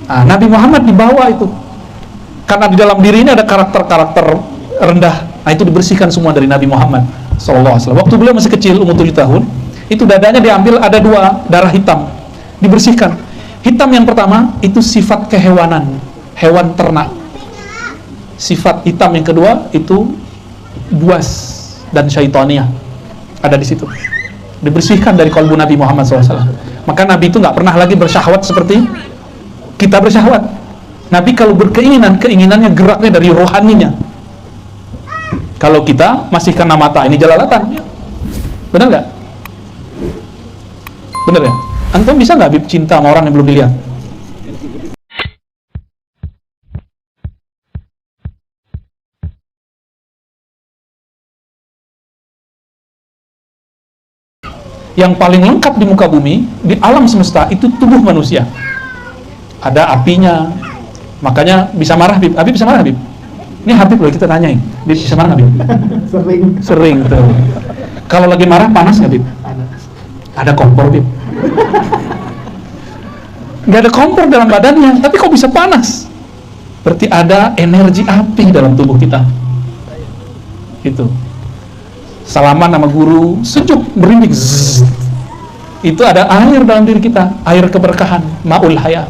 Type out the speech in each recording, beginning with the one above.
Nah, Nabi Muhammad dibawa itu karena di dalam diri ini ada karakter-karakter rendah. Nah, itu dibersihkan semua dari Nabi Muhammad SAW. Waktu beliau masih kecil, umur 7 tahun, itu dadanya diambil, ada 2 darah hitam, dibersihkan. Hitam yang pertama itu sifat kehewanan, hewan ternak. Sifat hitam yang kedua itu buas dan syaitania, ada di situ. Dibersihkan dari kalbu Nabi Muhammad SAW. Maka Nabi itu nggak pernah lagi bersyahwat seperti kita bersyahwat. Nabi kalau berkeinginan, keinginannya geraknya dari rohaninya. Kalau kita masih karena mata, ini jalalatan. Benar nggak? Benar ya? Antum bisa nggak Habib cinta sama orang yang belum dilihat? Yang paling lengkap di muka bumi, di alam semesta, itu tubuh manusia. Ada apinya, makanya bisa marah Habib. Habib bisa marah Habib? Ini Habib loh, kita tanyain, Habib bisa marah Habib? Sering tuh. Kalau lagi marah panas nggak Habib? Ada kompor Habib? Nggak ada kompor dalam badannya, tapi kok bisa panas? Berarti ada energi api dalam tubuh kita. Itu. Salaman sama guru, sejuk, merinding. Itu ada air dalam diri kita, air keberkahan, ma'ul haya.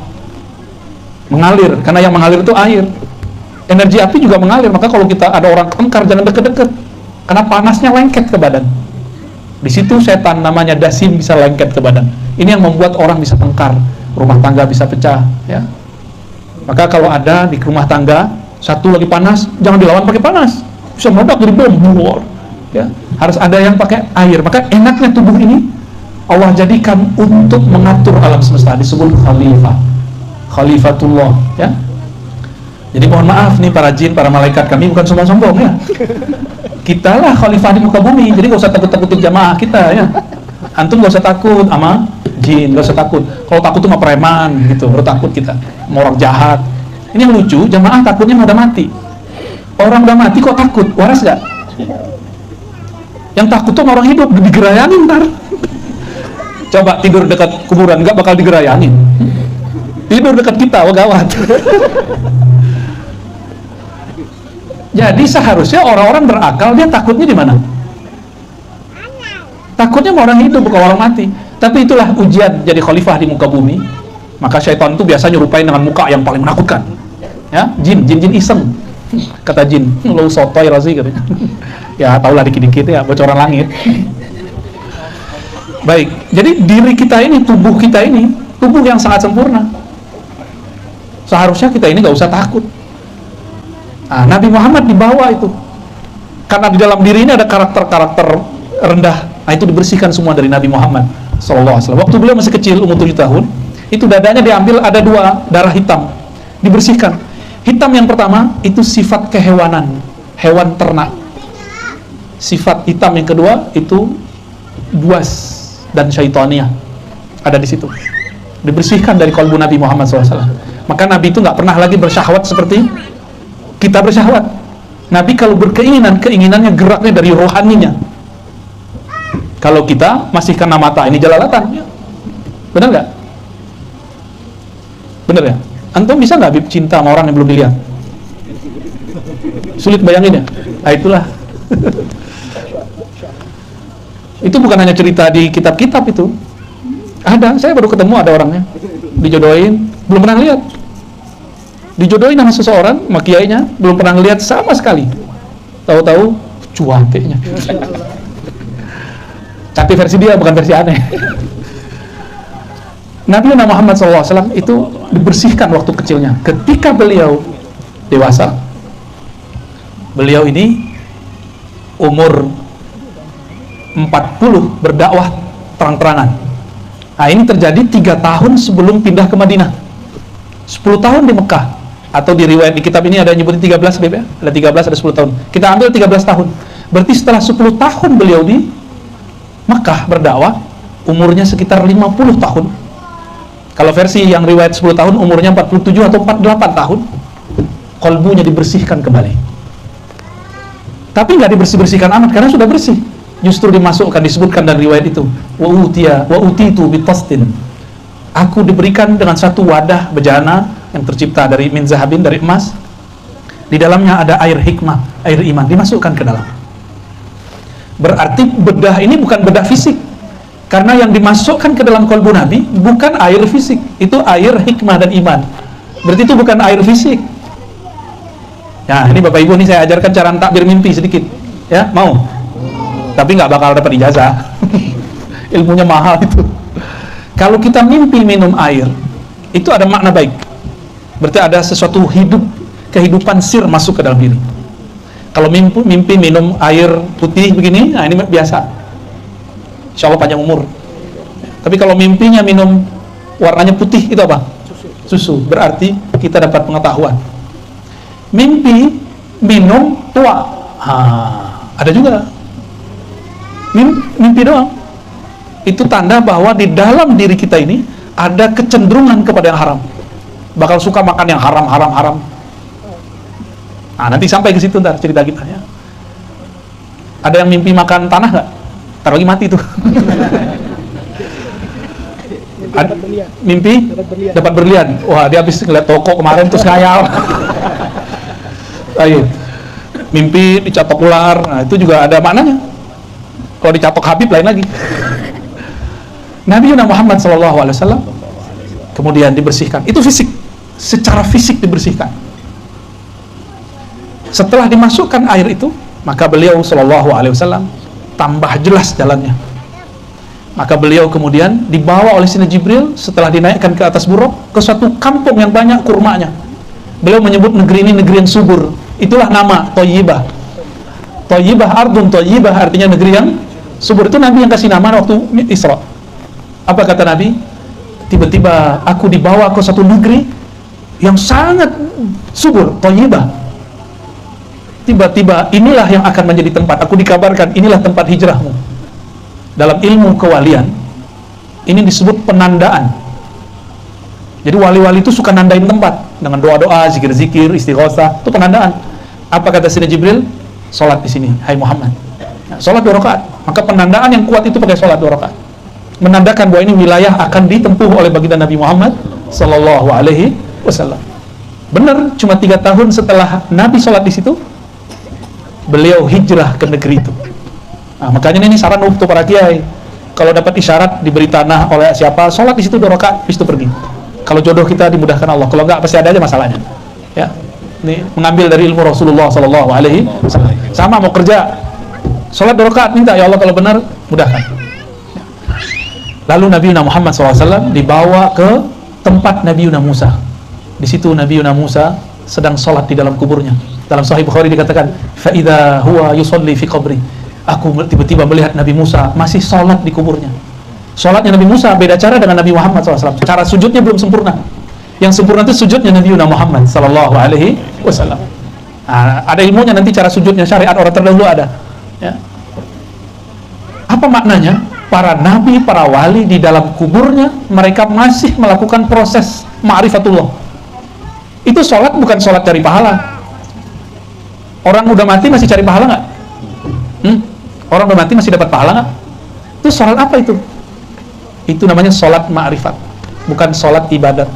Mengalir, karena yang mengalir itu air. Energi api juga mengalir, maka kalau kita ada orang tengkar, jangan deket-deket, karena panasnya lengket ke badan. Di situ setan namanya dasim bisa lengket ke badan. Ini yang membuat orang bisa tengkar, rumah tangga bisa pecah, ya. Maka kalau ada di rumah tangga, satu lagi panas, jangan dilawan pakai panas, bisa meledak jadi bom, ya. Harus ada yang pakai air. Maka enaknya tubuh ini Allah jadikan untuk mengatur alam semesta, disebut khalifah, khalifatullah, ya. Jadi mohon maaf nih para jin, para malaikat, kami bukan sombong-sombong ya. Kita lah khalifah di muka bumi, jadi gak usah takut-takutin jamaah kita ya. Antum gak usah takut sama jin, gak usah takut. Kalau takut tuh sama preman gitu, baru takut kita, sama orang jahat. Ini yang lucu, jamaah takutnya udah mati. Orang udah mati kok takut, waras gak? Yang takut tuh sama orang hidup, digerayangin ntar. Coba tidur dekat kuburan, gak bakal digerayangin. Tidur dekat kita, wah gawat. Jadi seharusnya orang-orang berakal, dia takutnya di mana? Takutnya sama orang hidup, bukan orang mati. Tapi itulah ujian jadi khalifah di muka bumi. Maka syaitan itu biasanya nyerupain dengan muka yang paling menakutkan. Ya, jin iseng. Kata jin, lo sotoy razi katanya. Ya, tahulah dikit-dikit ya, bocoran langit. Baik, jadi diri kita ini, tubuh kita ini, tubuh yang sangat sempurna. Seharusnya kita ini gak usah takut. Nah, Nabi Muhammad dibawa itu karena di dalam diri ini ada karakter-karakter rendah. Nah, itu dibersihkan semua dari Nabi Muhammad SAW. Waktu beliau masih kecil, umur 7 tahun, itu dadanya diambil, ada 2 darah hitam, dibersihkan. Hitam yang pertama itu sifat kehewanan, hewan ternak. Sifat hitam yang kedua itu buas dan syaitania, ada di situ. Dibersihkan dari kalbu Nabi Muhammad SAW. Maka Nabi itu nggak pernah lagi bersyahwat seperti kita bersyahwat. Nabi kalau berkeinginan, keinginannya geraknya dari rohaninya. Kalau kita masih karena mata, ini jalalatan. Benar nggak? Benar ya? Antum bisa nggak Habib cinta sama orang yang belum dilihat? Sulit bayangin ya? Nah itulah. Itu bukan hanya cerita di kitab-kitab itu. Ada, saya baru ketemu ada orangnya. Dijodohin, belum pernah lihat. Dijodohin sama seseorang, sama kiainya, belum pernah lihat sama sekali. Tahu-tahu cuantiknya. Tapi versi dia bukan versi aneh. Nabi Muhammad SAW itu dibersihkan waktu kecilnya. Ketika beliau dewasa, beliau ini umur 40 berdakwah terang-terangan. Nah ini terjadi 3 tahun sebelum pindah ke Madinah. 10 tahun di Mekah. Atau di riwayat di kitab ini ada nyebutin 13 Beb ya? Ada 13, ada 10 tahun. Kita ambil 13 tahun. Berarti setelah 10 tahun beliau di Mekah berdakwah, umurnya sekitar 50 tahun. Kalau versi yang riwayat 10 tahun, umurnya 47 atau 48 tahun. Kolbunya dibersihkan kembali. Tapi nggak dibersih-bersihkan amat, karena sudah bersih. Justru dimasukkan, disebutkan dalam riwayat itu. Wa utitu bitastin. Aku diberikan dengan satu wadah bejana, yang tercipta dari min zahabin, dari emas. Di dalamnya ada air hikmah, air iman, dimasukkan ke dalam. Berarti bedah ini bukan bedah fisik, karena yang dimasukkan ke dalam kolbu Nabi bukan air fisik, itu air hikmah dan iman. Berarti itu bukan air fisik. Ya, ini Bapak Ibu, nih saya ajarkan cara takbir mimpi sedikit. Ya, mau? Tapi nggak bakal dapat ijazah. Ilmunya mahal itu. Kalau kita mimpi minum air, itu ada makna baik. Berarti ada sesuatu hidup, kehidupan sir masuk ke dalam diri. Kalau mimpi minum air putih begini, nah ini biasa. Insya Allah panjang umur. Tapi kalau mimpinya minum warnanya putih, itu apa? Susu. Berarti kita dapat pengetahuan. Mimpi minum tua, ada juga. Mimpi doang. Itu tanda bahwa di dalam diri kita ini ada kecenderungan kepada yang haram. Bakal suka makan yang haram. Nah, nanti sampai ke situ ntar cerita kita ya. Ada yang mimpi makan tanah nggak? Ntar lagi mati tuh. Mimpi dapat berlian. Wah, dia habis ngeliat toko kemarin terus ngayal. Ayo. Mimpi dicatok ular. Nah, itu juga ada maknanya. Kalau dicatok Habib lain lagi. Nabi Muhammad SAW kemudian dibersihkan. Itu fisik, secara fisik dibersihkan. Setelah dimasukkan air itu, maka beliau SAW tambah jelas jalannya. Maka beliau kemudian dibawa oleh Sayyidina Jibril setelah dinaikkan ke atas buruk ke suatu kampung yang banyak kurmanya. Beliau menyebut negeri ini negeri yang subur. Itulah nama Thayyibah. Thayyibah, ardun Thayyibah, artinya negeri yang subur. Itu Nabi yang kasih nama waktu Isra. Apa kata Nabi? Tiba-tiba aku dibawa ke satu negeri yang sangat subur, Thayyibah. Tiba-tiba inilah yang akan menjadi tempat, aku dikabarkan inilah tempat hijrahmu. Dalam ilmu kewalian ini disebut penandaan. Jadi wali-wali itu suka nandain tempat dengan doa-doa, zikir-zikir, istighosah, itu penandaan. Apa kata Sayyidina Jibril? Salat di sini, hai Muhammad. Nah, salat 2 rakaat. Maka penandaan yang kuat itu pakai salat 2 rakaat. Menandakan bahwa ini wilayah akan ditempuh oleh baginda Nabi Muhammad sallallahu alaihi wasallam. Benar, cuma 3 tahun setelah Nabi salat di situ, beliau hijrah ke negeri itu. Nah, makanya ini saran untuk para kiai. Kalau dapat isyarat diberi tanah oleh siapa, sholat di situ 2 rakaat, habis itu pergi. Kalau jodoh kita dimudahkan Allah. Kalau enggak, pasti ada aja masalahnya. Ya, ini mengambil dari ilmu Rasulullah Sallallahu Alaihi Wasallam. Sama mau kerja, sholat 2 rakaat, minta ya Allah kalau benar mudahkan. Ya. Lalu Nabi Muhammad SAW dibawa ke tempat Nabi Musa. Di situ Nabi Musa sedang sholat di dalam kuburnya. Dalam Sahih Bukhari dikatakan, "Fa'idha huwa yusalli fi qabri." Aku tiba-tiba melihat Nabi Musa masih sholat di kuburnya. Sholatnya Nabi Musa beda cara dengan Nabi Muhammad SAW. Cara sujudnya belum sempurna. Yang sempurna itu sujudnya Nabi Muhammad SAW. Nah, ada ilmunya nanti cara sujudnya, syariat orang terdahulu ada. Ya. Apa maknanya? Para nabi, para wali di dalam kuburnya mereka masih melakukan proses ma'rifatullah. Itu sholat bukan sholat cari pahala. Orang udah mati masih cari pahala nggak? Orang udah mati masih dapat pahala nggak? Itu sholat apa itu? Itu namanya sholat ma'rifat, bukan sholat ibadat.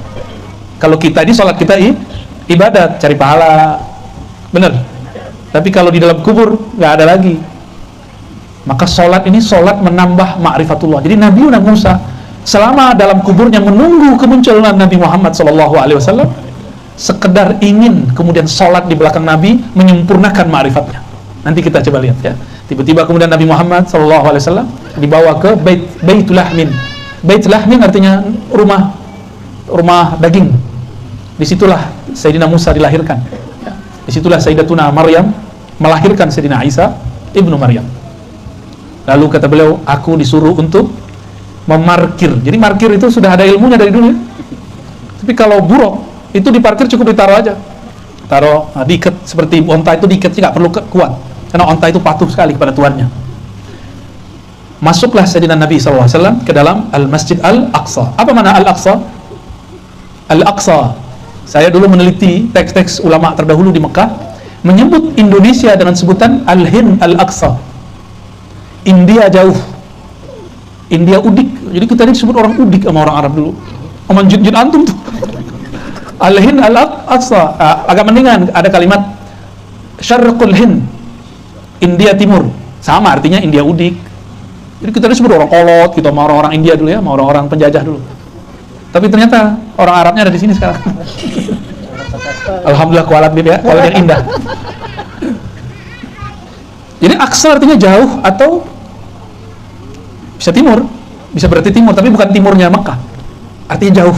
Kalau kita ini sholat kita ibadat, cari pahala, bener. Tapi kalau di dalam kubur nggak ada lagi. Maka sholat ini sholat menambah ma'rifatullah. Jadi Nabi Musa selama dalam kuburnya menunggu kemunculan Nabi Muhammad SAW, sekedar ingin kemudian sholat di belakang Nabi menyempurnakan ma'rifatnya. Nanti kita coba lihat ya. Tiba-tiba kemudian Nabi Muhammad SAW dibawa ke Baitul Lahmin. Baitul Lahmin artinya rumah daging. Disitulah Sayyidina Musa dilahirkan. Ya. Disitulah Sayyidatuna Maryam melahirkan Sayyidina Isa ibnu Maryam. Lalu kata beliau, aku disuruh untuk memarkir. Jadi markir itu sudah ada ilmunya dari dulu ya. Tapi kalau buruk itu diparkir cukup ditaruh aja, taruh diikat seperti onta itu diikatnya nggak perlu kuat karena onta itu patuh sekali kepada tuannya. Masuklah Sayyidina Nabi SAW ke dalam Al-Masjid Al-Aqsa. Apa mana Al-Aqsa? Al-Aqsa, saya dulu meneliti teks-teks ulama terdahulu di Mekah menyebut Indonesia dengan sebutan Al-Hind Al-Aqsa. India jauh, India udik. Jadi kita ini disebut orang udik sama orang Arab dulu. Oman jud antum tuh. Al-Hind Al-Aqsa, agak mendingan ada kalimat Syarqul Hind, India Timur, sama artinya India Udik. Jadi kita disebut orang kolot gitu sama orang-orang India dulu ya, sama orang-orang penjajah dulu. Tapi ternyata orang Arabnya ada di sini sekarang. Alhamdulillah kualat ya, kualat yang indah. Jadi Aqsa artinya jauh atau bisa timur, bisa berarti timur, tapi bukan timurnya Makkah. Artinya jauh.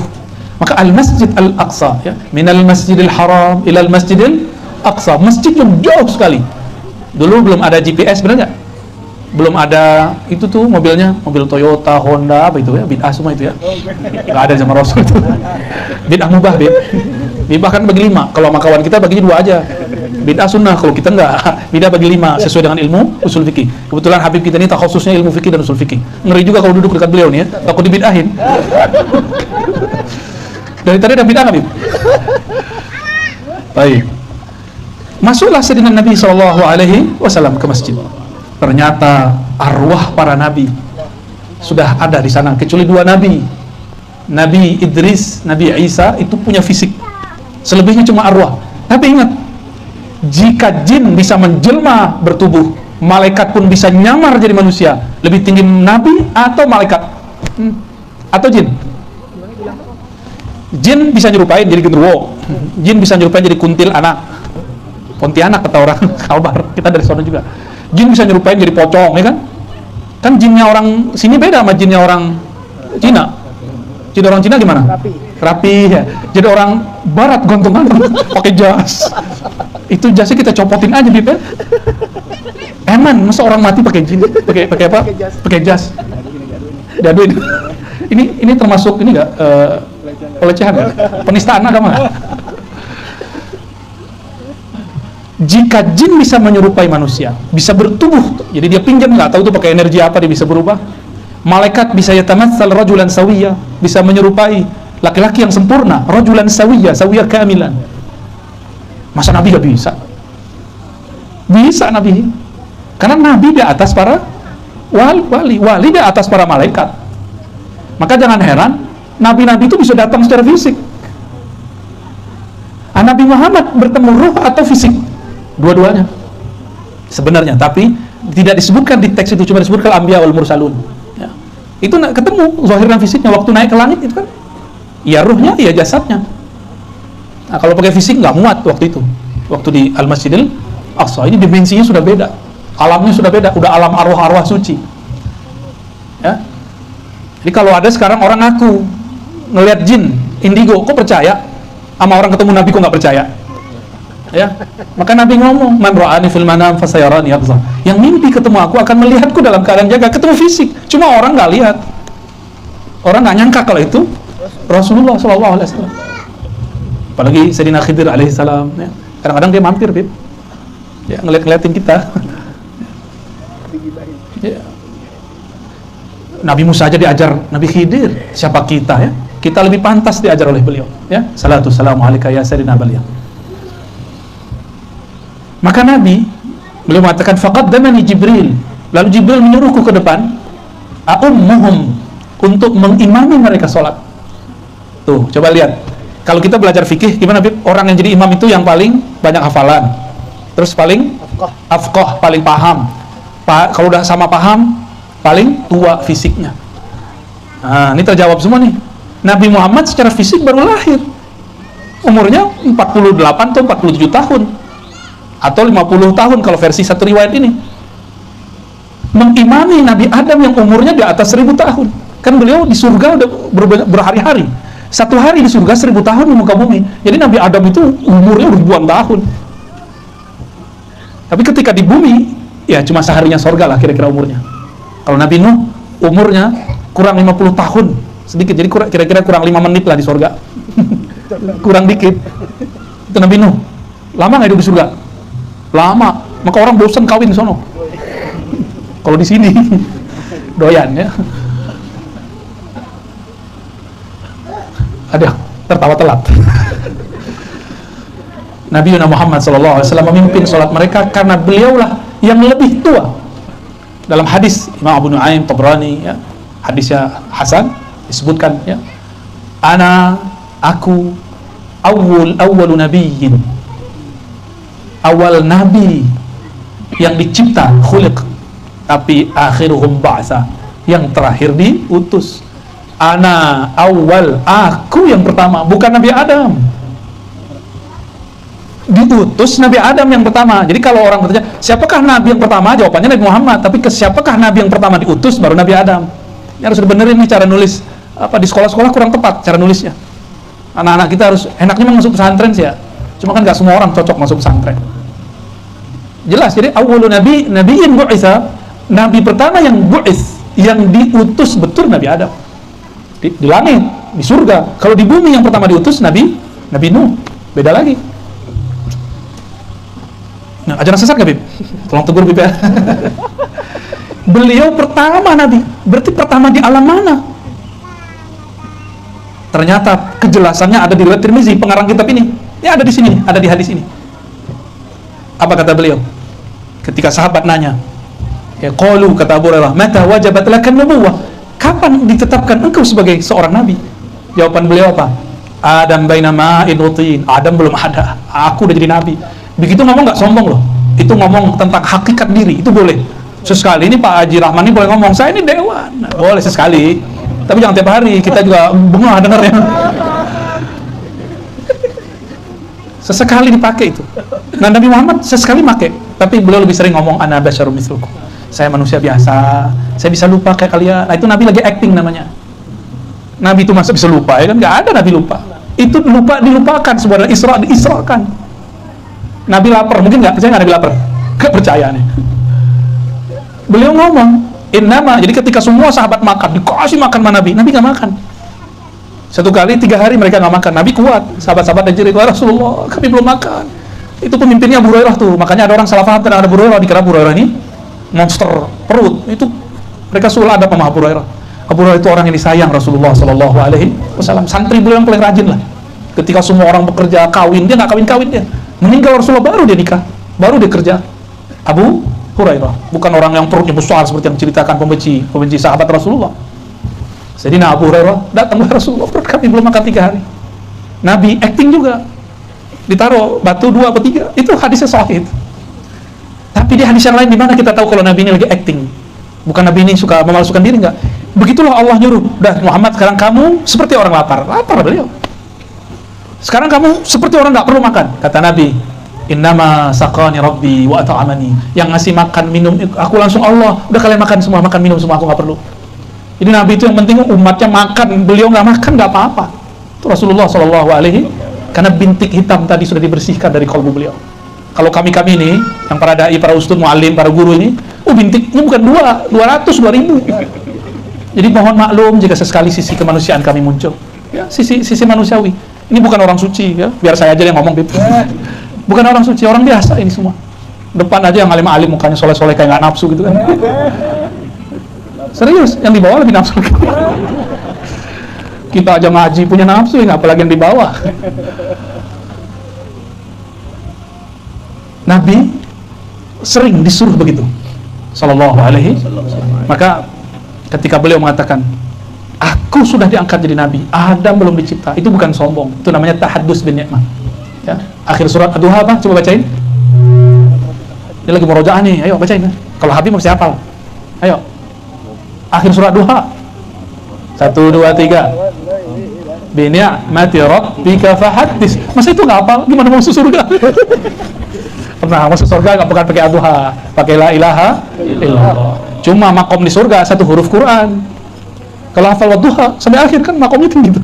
Maka Al-Masjid Al-Aqsa ya, minal Masjidil Haram ilal Masjidil Aqsa, masjid yang jauh sekali. Dulu belum ada GPS, benar nggak? Belum ada itu tuh mobilnya, mobil Toyota, Honda, apa itu ya, bid'ah semua itu ya. Nggak ada zaman Rasul itu. Bid'ah mubah, bid'ah kan bagi 5. Kalau sama kawan kita baginya 2 aja. Bid'ah sunnah, kalau kita nggak. Bid'ah bagi 5 sesuai dengan ilmu usul fikih. Kebetulan Habib kita ini khususnya ilmu fikih dan usul fikih. Ngeri juga kalau duduk dekat beliau nih ya, takut dibid'ahin. Dari tadi ada bid'ah, Habib. Baik. Masuklah Sayyidina Nabi SAW ke masjid. Ternyata arwah para nabi sudah ada di sana, kecuali 2 nabi. Nabi Idris, Nabi Isa itu punya fisik. Selebihnya cuma arwah. Tapi ingat, jika jin bisa menjelma bertubuh, malaikat pun bisa nyamar jadi manusia. Lebih tinggi nabi atau malaikat? Atau jin? Jin bisa nyerupain jadi genderuwo. Jin bisa nyerupain jadi kuntil anak. Pontianak kata orang Kalbar, kita dari sana juga. Jin bisa nyerupain jadi pocong, ya kan? Kan jinnya orang sini beda sama jinnya orang Cina. Jin orang Cina gimana? Rapi ya. Jadi orang barat gontongan pakai jas. Itu jasnya kita copotin aja, Bib ya. Eman, masa orang mati pakai jin? Pakai apa? Pakai jas. Jadi ini termasuk ini enggak pelecehan ya? Penistaan agama. Jika jin bisa menyerupai manusia, bisa bertubuh, jadi dia pinjam, nggak tahu tuh pakai energi apa dia bisa berubah. Malaikat bisa yatamatsal rajulan sawiyya, bisa menyerupai laki-laki yang sempurna, rajulan sawiyya kamilan. Masa Nabi nggak bisa? Bisa Nabi, karena Nabi di atas para wali di atas para malaikat. Maka jangan heran, Nabi-Nabi itu bisa datang secara fisik. Nabi Muhammad bertemu ruh atau fisik? Dua-duanya sebenarnya, tapi tidak disebutkan di teks itu, cuma disebutkan Anbiya wal Mursalun ya. Itu ketemu zahir dan fisiknya waktu naik ke langit itu kan, ya ruhnya, ya jasadnya. Nah, kalau pakai fisik nggak muat waktu itu, waktu di Al-Masjidil Aqsa. Ini dimensinya sudah beda, alamnya sudah beda, udah alam arwah-arwah suci ya. Jadi kalau ada sekarang orang ngaku ngelihat jin indigo, kok percaya? Sama orang ketemu Nabi kok nggak percaya? Ya, maka Nabi ngomong, man ra'ani fil manam fasayarani yaqza. Yang mimpi ketemu aku akan melihatku dalam keadaan jaga, ketemu fisik. Cuma orang nggak lihat, orang nggak nyangka kalau itu Rasulullah SAW. Apalagi Sayyidina Khidir alaihissalam. Ya. Kadang-kadang dia mampir, Bib. Ya, ngeliatin kita. Ya. Nabi Musa aja diajar Nabi Khidir. Siapa kita ya? Kita lebih pantas diajar oleh beliau. Ya, salatu salamu alaika ya Sayyidina beliau. Maka Nabi, beliau mengatakan faqaddamani Jibril, lalu Jibril menyuruhku ke depan, a'ummuhum, untuk mengimami mereka sholat. Tuh, coba lihat. Kalau kita belajar fikih, gimana Bib? Orang yang jadi imam itu yang paling banyak hafalan, terus paling afqah, paling paham. Kalau udah sama paham, paling tua fisiknya. Nah, ini terjawab semua nih. Nabi Muhammad secara fisik baru lahir, umurnya 48 atau 47 tahun. Atau 50 tahun kalau versi satu riwayat ini. Mengimami Nabi Adam yang umurnya di atas 1000 tahun. Kan beliau di surga udah berhari-hari. Satu hari di surga 1000 tahun di muka bumi. Jadi Nabi Adam itu umurnya ribuan tahun. Tapi ketika di bumi, ya cuma seharinya surga lah kira-kira umurnya. Kalau Nabi Nuh umurnya kurang 50 tahun. Sedikit, jadi kira-kira kurang 5 menit lah di surga. Kurang dikit. Itu Nabi Nuh. Lama nggak hidup di surga? Lama, maka orang bosan kawin di sono. Kalau di sini doyan ya. Ada tertawa telat. Nabi Muhammad SAW memimpin sholat mereka karena beliaulah yang lebih tua. Dalam hadis Imam Abu Nuaim Tabrani ya, hadisnya Hasan disebutkan ya, aku awwalu nabiyyin, awal nabi yang dicipta, khuliq, tapi akhiruhum ba'sa, yang terakhir diutus. Ana awal, aku yang pertama, bukan Nabi Adam. Diutus Nabi Adam yang pertama. Jadi kalau orang bertanya, siapakah Nabi yang pertama? Jawabannya Nabi Muhammad. Tapi ke siapakah Nabi yang pertama diutus? Baru Nabi Adam. Ini harus dibenerin nih cara nulis. Di sekolah-sekolah kurang tepat cara nulisnya. Anak-anak kita harus, enaknya masuk pesantren sih ya. Cuma kan gak semua orang cocok masuk pesantren. Jelas, jadi awwalu nabiyyin bu'itsa, nabi pertama yang bu'its, yang diutus betul Nabi Adam. Di langit, di surga. Kalau di bumi yang pertama diutus Nabi Nuh. Beda lagi. Nah, ajaran sesat gak, Bib? Tolong tegur, Bib ya. Beliau pertama Nabi. Berarti pertama di alam mana? Ternyata kejelasannya ada di riwayat Tirmizi, pengarang kitab ini. Ya ada di sini, ada di hadis ini. Apa kata beliau? Ketika sahabat nanya, ya qalu, kata Abu Hurairah, mata wajabat lakan nubuwah? Kapan ditetapkan engkau sebagai seorang nabi? Jawaban beliau apa? Adam baina ma'in wa tin. Adam belum ada, aku udah jadi nabi. Begitu ngomong nggak sombong loh. Itu ngomong tentang hakikat diri, itu boleh. Sesekali ini Pak Haji Rahman ini boleh ngomong, saya ini dewan. Nah, boleh sesekali. Tapi jangan tiap hari, kita juga bengah dengarnya. Sesekali dipakai itu. Nah, Nabi Muhammad sesekali pakai, tapi beliau lebih sering ngomong ana basyarum mitslukum. Saya manusia biasa, saya bisa lupa kayak kalian. Nah, itu Nabi lagi acting namanya. Nabi itu masa bisa lupa, ya kan? Nggak ada Nabi lupa. Itu lupa dilupakan, sebenarnya Isra diisrakan. Nabi lapar, mungkin nggak percaya nggak Nabi lapar? Nggak percaya nih. Beliau ngomong, innama, jadi ketika semua sahabat makan, dikasih makan sama Nabi nggak makan. Satu kali 3 hari mereka nggak makan, Nabi kuat. Sahabat-sahabat dan jerit, Rasulullah, kami belum makan. Itu pemimpinnya Abu Hurairah tuh, makanya ada orang salah paham tentang Abu Hurairah, dikira Abu Hurairah ini monster perut. Itu mereka suul ada sama Abu Hurairah. Abu Hurairah itu orang yang disayang Rasulullah Shallallahu Alaihi Wasallam. Santri beliau yang paling rajin lah. Ketika semua orang bekerja kawin, dia nggak kawin dia. Meninggal Rasulullah baru dia nikah, baru dia kerja. Abu Hurairah bukan orang yang perutnya besar seperti yang diceritakan pembenci sahabat Rasulullah. Sayyidina Abu Hurairah datang ke Rasulullah, perut kami belum makan 3 hari. Nabi acting juga, ditaruh batu 2 atau 3. Itu hadisnya sahih. Tapi di hadis yang lain di mana kita tahu kalau Nabi ini lagi acting? Bukan Nabi ini suka memalsukan diri, enggak. Begitulah Allah nyuruh, dah Muhammad sekarang kamu seperti orang lapar beliau. Sekarang kamu seperti orang nggak perlu makan. Kata Nabi, innama saqani rabbi wa at'amani. Yang ngasih makan minum aku langsung Allah. Udah kalian makan semua, makan minum semua, aku nggak perlu. Jadi Nabi itu yang penting umatnya makan, beliau nggak makan nggak apa-apa. Itu Rasulullah Shallallahu Alaihi, karena bintik hitam tadi sudah dibersihkan dari kalbu beliau. Kalau kami ini, yang para dai, para ustadz, mu'alim, para guru ini, bintiknya bukan 200, 2000. Jadi mohon maklum jika sesekali sisi kemanusiaan kami muncul, ya, sisi manusiawi. Ini bukan orang suci, ya, biar saya aja yang ngomong, Bib. Bukan orang suci, orang biasa ini semua. Depan aja yang alim-alim mukanya soleh-soleh kayak nggak nafsu gitu kan. Serius, yang di bawah lebih nafsu. Kita aja ngaji punya nafsu, ya, apalagi yang di bawah. Nabi sering disuruh begitu, Sallallahu Alaihi. Maka ketika beliau mengatakan, aku sudah diangkat jadi Nabi, Adam belum dicipta, itu bukan sombong, itu namanya tahaddus bin ni'mah. Ya, akhir surat Ad-Duha apa? Coba bacain. Dia lagi murojaah nih, ayo bacain. Kalau Habib masih hafal, ayo. Akhir surat Duha. 1, 2, 3. Bi ni'mati rabbika fahaddits. Masa itu nggak hafal? Gimana mau masuk surga? Pernah masuk surga nggak bukan pakai Ad-Duha, pakai la ilaha illallah. Cuma makom di surga 1 huruf Quran. Kalau hafal Ad-Duha sampai akhir kan makomnya tinggi gitu.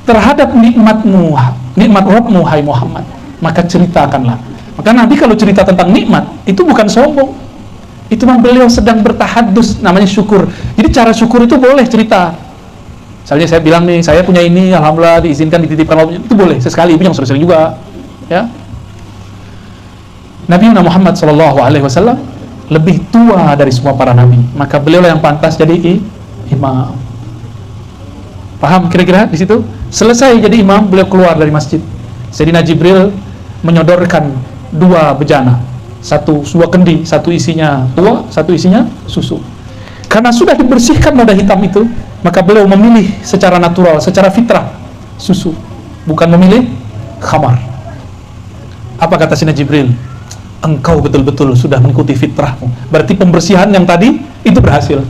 Terhadap nikmatmu, nikmat Rabbmu hai Muhammad, maka ceritakanlah. Maka Nabi kalau cerita tentang nikmat itu bukan sombong. Itu memang beliau sedang bertahaddus, namanya syukur. Jadi cara syukur itu boleh cerita. Misalnya saya bilang nih, saya punya ini, alhamdulillah diizinkan dititipkan Allah, itu boleh sesekali, itu yang sering-sering juga, ya. Nabi Muhammad SAW lebih tua dari semua para nabi, maka beliau yang pantas jadi imam. Paham kira-kira di situ? Selesai jadi imam, beliau keluar dari masjid. Sayyidina Jibril menyodorkan 2 bejana, 2 kendi, 1 isinya tua, 1 isinya susu. Karena sudah dibersihkan noda hitam itu, maka beliau memilih secara natural, secara fitrah susu. bukan memilih khamar. Apa kata Sayyidina Jibril? Engkau betul-betul sudah mengikuti fitrahmu. Berarti pembersihan yang tadi itu berhasil.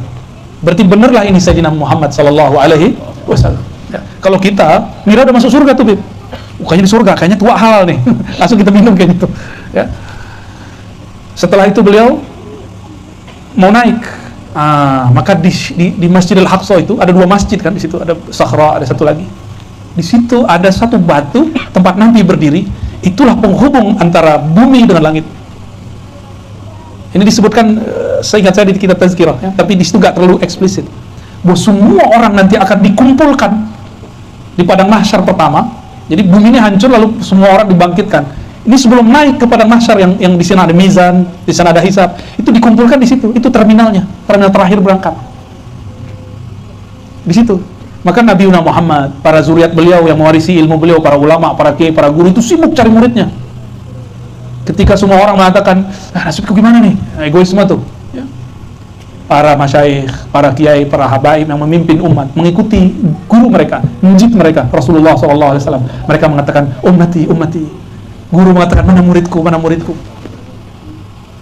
Berarti benarlah ini Sayyidina Muhammad sallallahu alaihi wasallam. Ya. Kalau kita Mira udah masuk surga tuh, Bib. Kayaknya di surga, kayaknya tua halal nih. Langsung kita minum kayak gitu. Ya. Setelah itu beliau mau naik. Maka di Masjidil Aqsa itu ada 2 masjid kan, di situ ada Sakhra, ada satu lagi. Di situ ada satu batu tempat Nabi berdiri. Itulah penghubung antara bumi dengan langit. Ini disebutkan, seingat saya di kitab Tazkirah, ya, tapi di situ nggak terlalu eksplisit. Bahwa semua orang nanti akan dikumpulkan di padang mahsyar pertama. Jadi bumi ini hancur lalu semua orang dibangkitkan. Ini sebelum naik ke padang mahsyar yang di sana ada mizan, di sana ada hisab, itu dikumpulkan di situ. Itu terminalnya, terminal terakhir berangkat. Di situ. Maka Nabi Muhammad, para zuriat beliau yang mewarisi ilmu beliau, para ulama, para kiai, para guru itu sibuk cari muridnya. Ketika semua orang mengatakan, nasibku gimana nih? Egoisme tuh. Ya. Para masyaikh, para kiai, para habaib yang memimpin umat mengikuti guru mereka, menjid mereka, Rasulullah SAW. Mereka mengatakan, ummati, ummati. Guru mengatakan, mana muridku, mana muridku.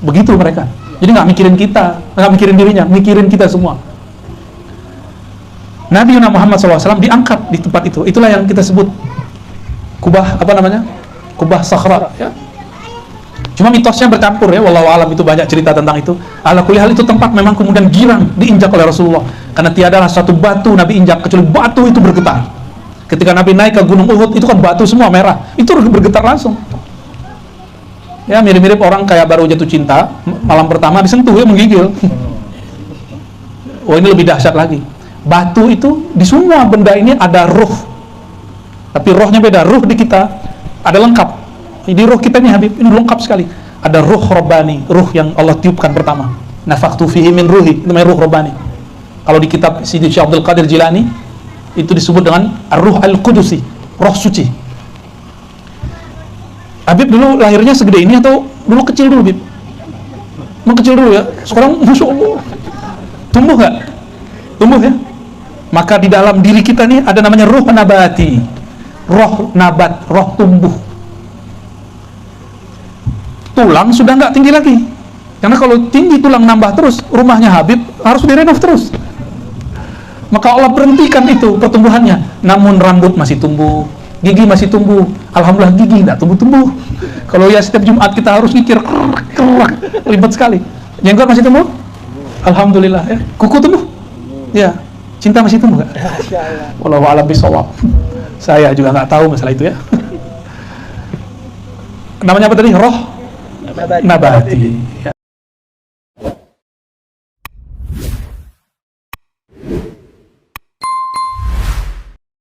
Begitu mereka. Jadi nggak mikirin kita, nggak mikirin dirinya, mikirin kita semua. Nabi Muhammad SAW diangkat di tempat itu. Itulah yang kita sebut kubah, apa namanya? Kubah Sakhra, ya. Cuma mitosnya bercampur ya, wallahu alam, itu banyak cerita tentang itu. Ala kulli hal itu tempat memang kemudian girang diinjak oleh Rasulullah. Karena tiadalah satu batu Nabi injak kecuali batu itu bergetar. Ketika Nabi naik ke Gunung Uhud, itu kan batu semua merah. Itu bergetar langsung. Ya, mirip-mirip orang kayak baru jatuh cinta, malam pertama disentuh ya menggigil. Oh, ini lebih dahsyat lagi. Batu itu, di semua benda ini ada ruh. Tapi rohnya beda, ruh di kita ada lengkap. Di ruh kita ini Habib, ini lengkap sekali. Ada ruh Rabbani, ruh yang Allah tiupkan pertama. Nafaqtu fihi min ruhi, itu namanya ruh Rabbani. Kalau di kitab Sidi Syekh Abdul Qadir Jilani, itu disebut dengan Ar-Ruh Al-Qudusi, roh suci. Habib dulu lahirnya segede ini atau dulu kecil dulu, Habib? Mau kecil dulu ya? Sekarang Masya Allah. Tumbuh gak? Tumbuh ya? Maka di dalam diri kita nih ada namanya ruh nabati. Roh nabat, roh tumbuh. Tulang sudah nggak tinggi lagi. Karena kalau tinggi tulang nambah terus, rumahnya Habib harus direnov terus. Maka Allah berhentikan itu pertumbuhannya. Namun rambut masih tumbuh, gigi masih tumbuh. Alhamdulillah gigi nggak tumbuh-tumbuh. Kalau ya setiap Jumat kita harus mikir, ribet sekali. Jenggot masih tumbuh? Alhamdulillah ya. Kuku tumbuh? Ya. Cinta masih tumbuh nggak? Wallahu a'lam bishawab. Saya juga nggak tahu masalah itu ya. Namanya apa tadi? Roh nabati.